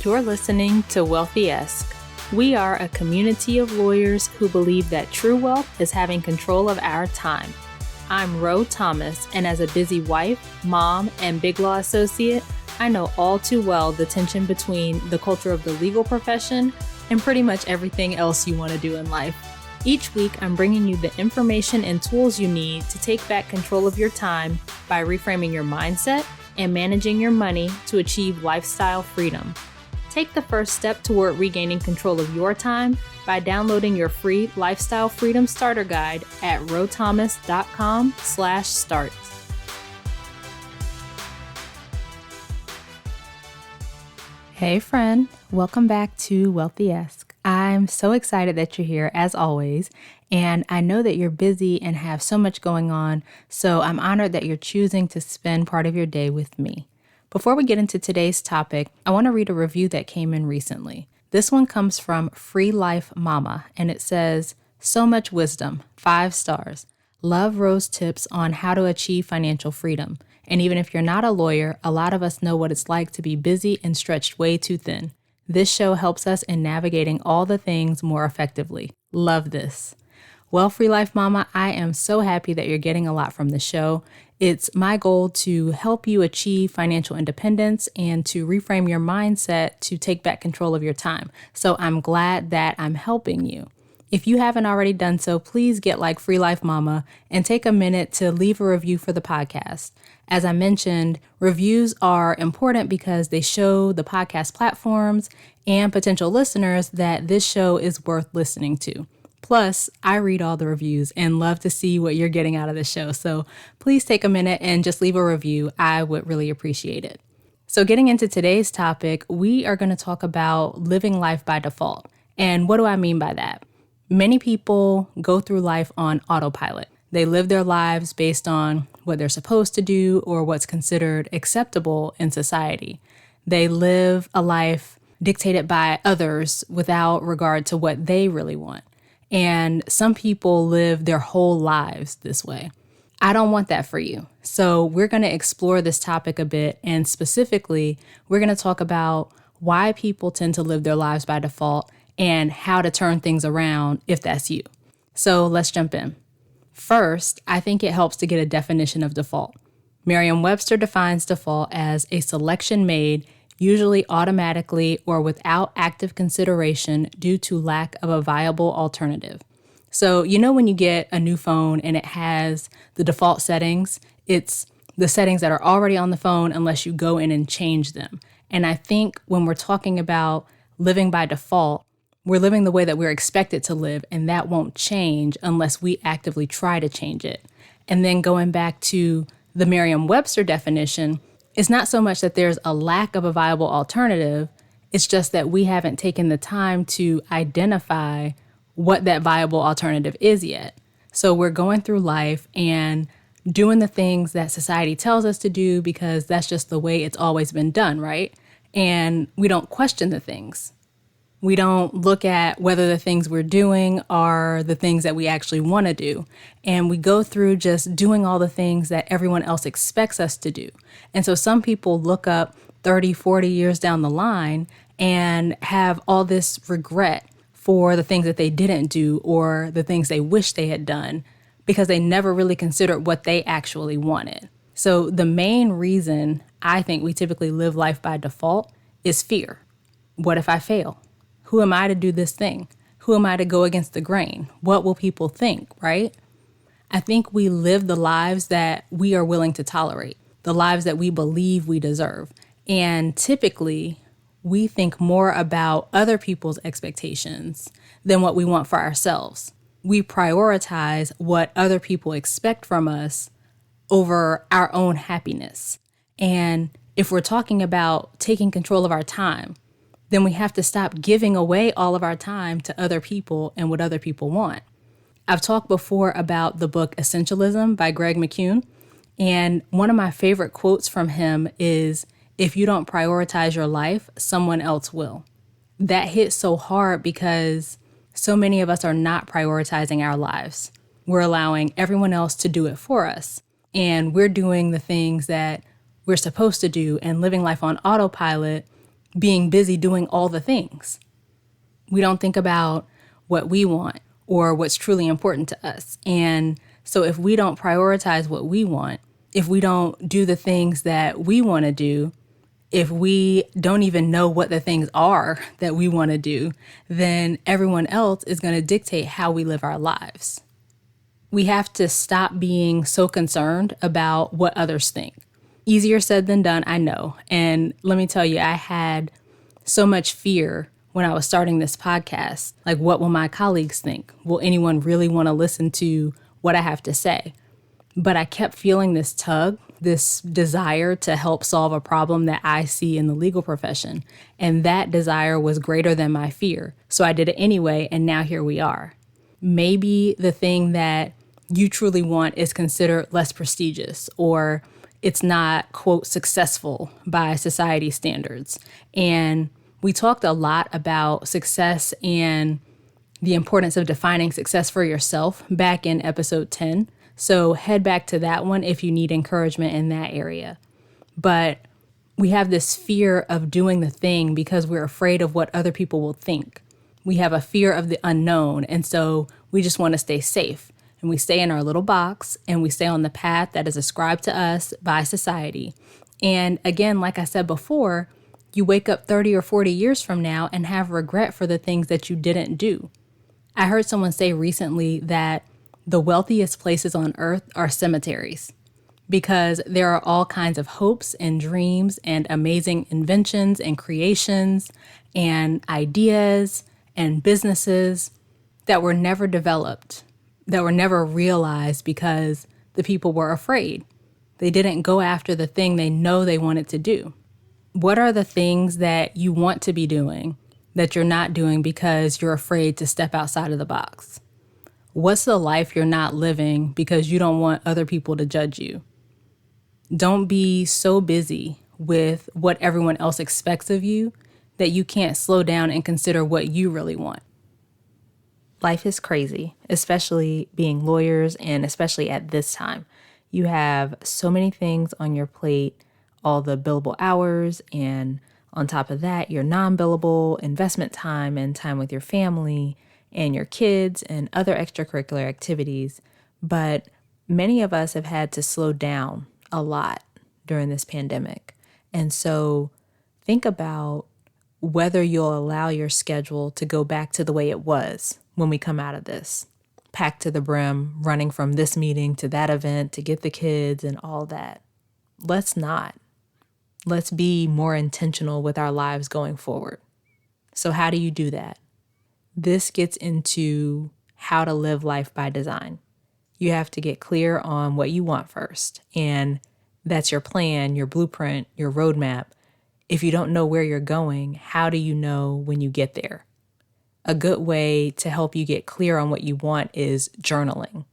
You're listening to Wealthy-esque. We are a community of lawyers who believe that true wealth is having control of our time. I'm Ro Thomas, and as a busy wife, mom, and big law associate, I know all too well the tension between the culture of the legal profession and pretty much everything else you want to do in life. Each week, I'm bringing you the information and tools you need to take back control of your time by reframing your mindset and managing your money to achieve lifestyle freedom. Take the first step toward regaining control of your time by downloading your free Lifestyle Freedom Starter Guide at rothomas.com/start. Hey friend, welcome back to Wealthy-esque. I'm so excited that you're here as always, and I know that you're busy and have so much going on, so I'm honored that you're choosing to spend part of your day with me. Before we get into today's topic, I want to read a review that came in recently. This one comes from Free Life Mama, and it says, "So much wisdom, 5 stars. Love Ro's tips on how to achieve financial freedom. And even if you're not a lawyer, a lot of us know what it's like to be busy and stretched way too thin. This show helps us in navigating all the things more effectively. Love this." Well, Free Life Mama, I am so happy that you're getting a lot from the show. It's my goal to help you achieve financial independence and to reframe your mindset to take back control of your time. So I'm glad that I'm helping you. If you haven't already done so, please get like Free Life Mama and take a minute to leave a review for the podcast. As I mentioned, reviews are important because they show the podcast platforms and potential listeners that this show is worth listening to. Plus, I read all the reviews and love to see what you're getting out of the show. So please take a minute and just leave a review. I would really appreciate it. So getting into today's topic, we are going to talk about living life by default. And what do I mean by that? Many people go through life on autopilot. They live their lives based on what they're supposed to do or what's considered acceptable in society. They live a life dictated by others without regard to what they really want. And some people live their whole lives this way. I don't want that for you. So we're going to explore this topic a bit. And specifically, we're going to talk about why people tend to live their lives by default and how to turn things around if that's you. So let's jump in. First, I think it helps to get a definition of default. Merriam-Webster defines default as a selection made usually automatically or without active consideration due to lack of a viable alternative. So, you know, when you get a new phone and it has the default settings, it's the settings that are already on the phone unless you go in and change them. And I think when we're talking about living by default, we're living the way that we're expected to live, and that won't change unless we actively try to change it. And then going back to the Merriam-Webster definition, it's not so much that there's a lack of a viable alternative, it's just that we haven't taken the time to identify what that viable alternative is yet. So we're going through life and doing the things that society tells us to do because that's just the way it's always been done, right? And we don't question the things. We don't look at whether the things we're doing are the things that we actually want to do. And we go through just doing all the things that everyone else expects us to do. And so some people look up 30, 40 years down the line and have all this regret for the things that they didn't do or the things they wish they had done because they never really considered what they actually wanted. So the main reason I think we typically live life by default is fear. What if I fail? Who am I to do this thing? Who am I to go against the grain? What will people think, right? I think we live the lives that we are willing to tolerate, the lives that we believe we deserve. And typically, we think more about other people's expectations than what we want for ourselves. We prioritize what other people expect from us over our own happiness. And if we're talking about taking control of our time, then we have to stop giving away all of our time to other people and what other people want. I've talked before about the book Essentialism by Greg McKeown, and one of my favorite quotes from him is, "If you don't prioritize your life, someone else will." That hit so hard because so many of us are not prioritizing our lives. We're allowing everyone else to do it for us, and we're doing the things that we're supposed to do and living life on autopilot being busy doing all the things. We don't think about what we want or what's truly important to us. And so if we don't prioritize what we want, if we don't do the things that we want to do, if we don't even know what the things are that we want to do, then everyone else is going to dictate how we live our lives. We have to stop being so concerned about what others think. Easier said than done, I know. And let me tell you, I had so much fear when I was starting this podcast. Like, what will my colleagues think? Will anyone really want to listen to what I have to say? But I kept feeling this tug, this desire to help solve a problem that I see in the legal profession. And that desire was greater than my fear. So I did it anyway, and now here we are. Maybe the thing that you truly want is considered less prestigious, or it's not, quote, successful by society standards. And we talked a lot about success and the importance of defining success for yourself back in episode 10. So head back to that one if you need encouragement in that area. But we have this fear of doing the thing because we're afraid of what other people will think. We have a fear of the unknown, and so we just want to stay safe. And we stay in our little box, and we stay on the path that is ascribed to us by society. And again, like I said before, you wake up 30 or 40 years from now and have regret for the things that you didn't do. I heard someone say recently that the wealthiest places on earth are cemeteries because there are all kinds of hopes and dreams and amazing inventions and creations and ideas and businesses that were never developed, that were never realized because the people were afraid. They didn't go after the thing they know they wanted to do. What are the things that you want to be doing that you're not doing because you're afraid to step outside of the box? What's the life you're not living because you don't want other people to judge you? Don't be so busy with what everyone else expects of you that you can't slow down and consider what you really want. Life is crazy, especially being lawyers and especially at this time. You have so many things on your plate, all the billable hours, and on top of that, your non-billable investment time and time with your family and your kids and other extracurricular activities. But many of us have had to slow down a lot during this pandemic. And so think about whether you'll allow your schedule to go back to the way it was when we come out of this, packed to the brim, running from this meeting to that event to get the kids and all that. Let's not. Let's be more intentional with our lives going forward. So how do you do that? This gets into how to live life by design. You have to get clear on what you want first. And that's your plan, your blueprint, your roadmap. If you don't know where you're going, how do you know when you get there? A good way to help you get clear on what you want is journaling.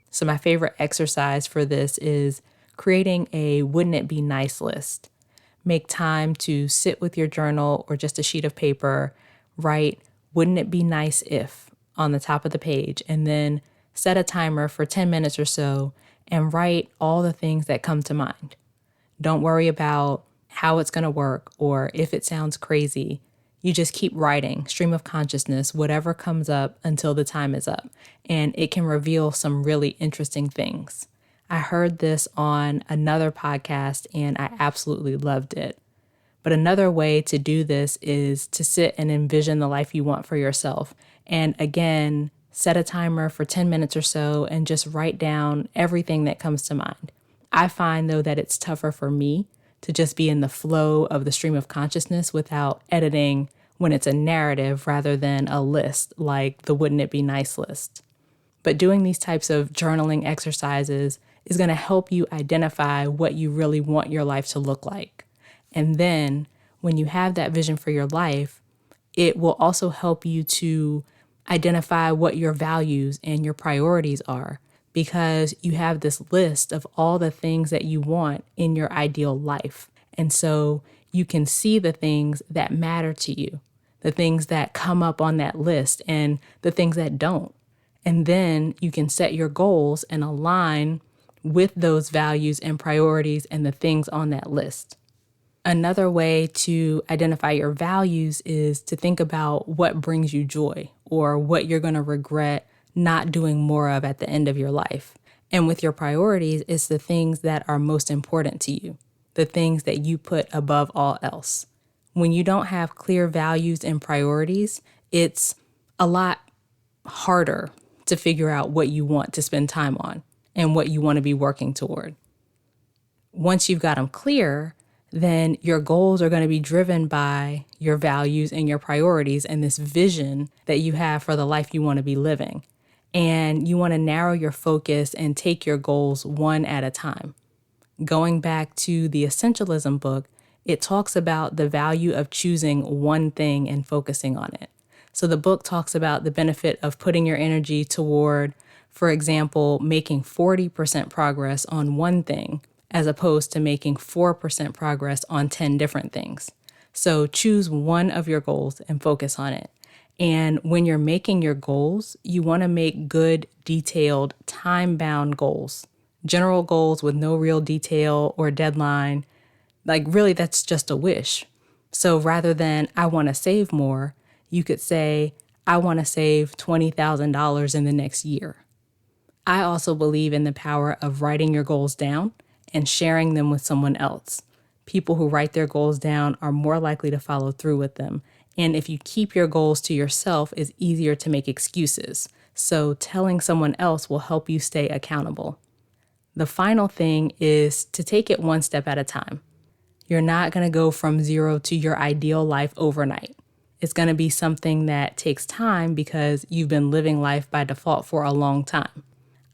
So my favorite exercise for this is creating a wouldn't it be nice list. Make time to sit with your journal or just a sheet of paper, write wouldn't it be nice if on the top of the page, and then set a timer for 10 minutes or so and write all the things that come to mind. Don't worry about how it's going to work or if it sounds crazy. You just keep writing, stream of consciousness, whatever comes up until the time is up. And it can reveal some really interesting things. I heard this on another podcast and I absolutely loved it. But another way to do this is to sit and envision the life you want for yourself. And again, set a timer for 10 minutes or so and just write down everything that comes to mind. I find, though, that it's tougher for me to just be in the flow of the stream of consciousness without editing when it's a narrative rather than a list like the wouldn't it be nice list. But doing these types of journaling exercises is going to help you identify what you really want your life to look like. And then when you have that vision for your life, it will also help you to identify what your values and your priorities are, because you have this list of all the things that you want in your ideal life. And so you can see the things that matter to you, the things that come up on that list and the things that don't. And then you can set your goals and align with those values and priorities and the things on that list. Another way to identify your values is to think about what brings you joy or what you're going to regret not doing more of at the end of your life. And with your priorities, it's the things that are most important to you, the things that you put above all else. When you don't have clear values and priorities, it's a lot harder to figure out what you want to spend time on and what you want to be working toward. Once you've got them clear, then your goals are going to be driven by your values and your priorities and this vision that you have for the life you want to be living. And you want to narrow your focus and take your goals one at a time. Going back to the Essentialism book, it talks about the value of choosing one thing and focusing on it. So the book talks about the benefit of putting your energy toward, for example, making 40% progress on one thing, as opposed to making 4% progress on 10 different things. So choose one of your goals and focus on it. And when you're making your goals, you want to make good, detailed, time-bound goals. General goals with no real detail or deadline, like really that's just a wish. So rather than I want to save more, you could say, I want to save $20,000 in the next year. I also believe in the power of writing your goals down and sharing them with someone else. People who write their goals down are more likely to follow through with them. And if you keep your goals to yourself, it's easier to make excuses. So telling someone else will help you stay accountable. The final thing is to take it one step at a time. You're not going to go from zero to your ideal life overnight. It's going to be something that takes time because you've been living life by default for a long time.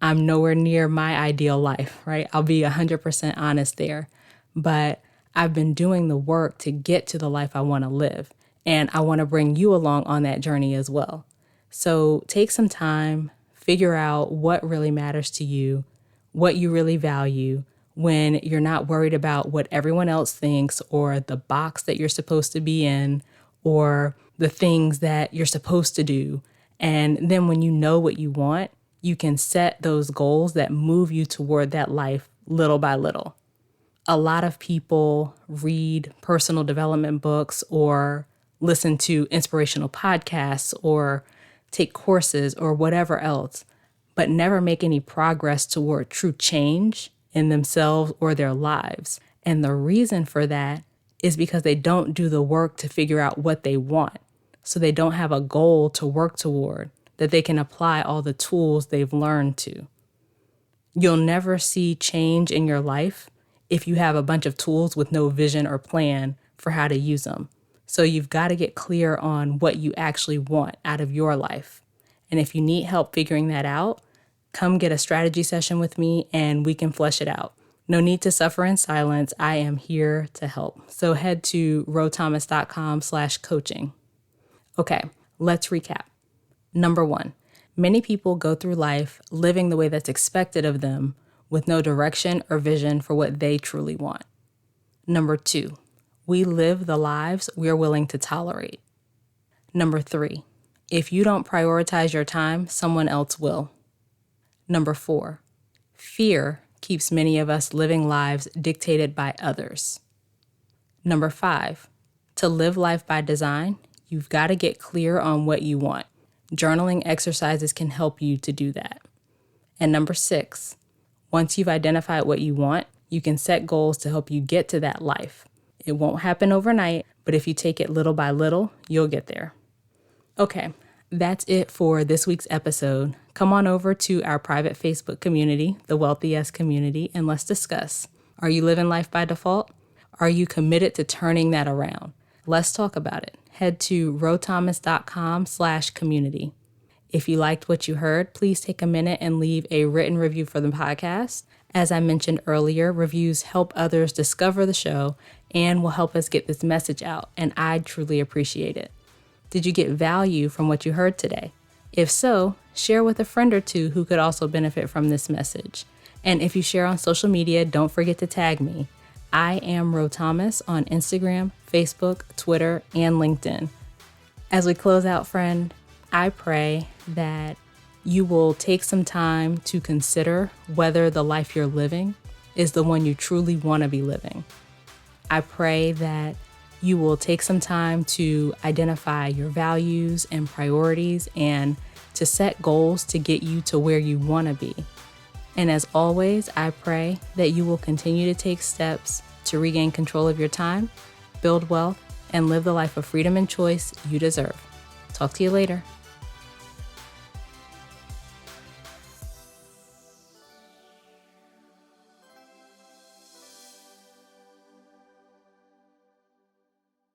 I'm nowhere near my ideal life, right? I'll be 100% honest there. But I've been doing the work to get to the life I want to live. And I want to bring you along on that journey as well. So take some time, figure out what really matters to you, what you really value when you're not worried about what everyone else thinks or the box that you're supposed to be in or the things that you're supposed to do. And then when you know what you want, you can set those goals that move you toward that life little by little. A lot of people read personal development books or listen to inspirational podcasts or take courses or whatever else, but never make any progress toward true change in themselves or their lives. And the reason for that is because they don't do the work to figure out what they want. So they don't have a goal to work toward that they can apply all the tools they've learned to. You'll never see change in your life if you have a bunch of tools with no vision or plan for how to use them. So you've got to get clear on what you actually want out of your life. And if you need help figuring that out, come get a strategy session with me and we can flesh it out. No need to suffer in silence. I am here to help. So head to rothomas.com/coaching. Okay, let's recap. Number 1, many people go through life living the way that's expected of them with no direction or vision for what they truly want. Number 2, we live the lives we're willing to tolerate. Number 3, if you don't prioritize your time, someone else will. Number 4, fear keeps many of us living lives dictated by others. Number 5, to live life by design, you've got to get clear on what you want. Journaling exercises can help you to do that. And number 6, once you've identified what you want, you can set goals to help you get to that life. It won't happen overnight, but if you take it little by little, you'll get there. Okay, that's it for this week's episode. Come on over to our private Facebook community, the Wealthiest Community, and let's discuss. Are you living life by default? Are you committed to turning that around? Let's talk about it. Head to rothomas.com/community. If you liked what you heard, please take a minute and leave a written review for the podcast. As I mentioned earlier, reviews help others discover the show and will help us get this message out, and I truly appreciate it. Did you get value from what you heard today? If so, share with a friend or two who could also benefit from this message. And if you share on social media, don't forget to tag me. I am Ro Thomas on Instagram, Facebook, Twitter, and LinkedIn. As we close out, friend, I pray that you will take some time to consider whether the life you're living is the one you truly want to be living. I pray that you will take some time to identify your values and priorities and to set goals to get you to where you want to be. And as always, I pray that you will continue to take steps to regain control of your time, build wealth, and live the life of freedom and choice you deserve. Talk to you later.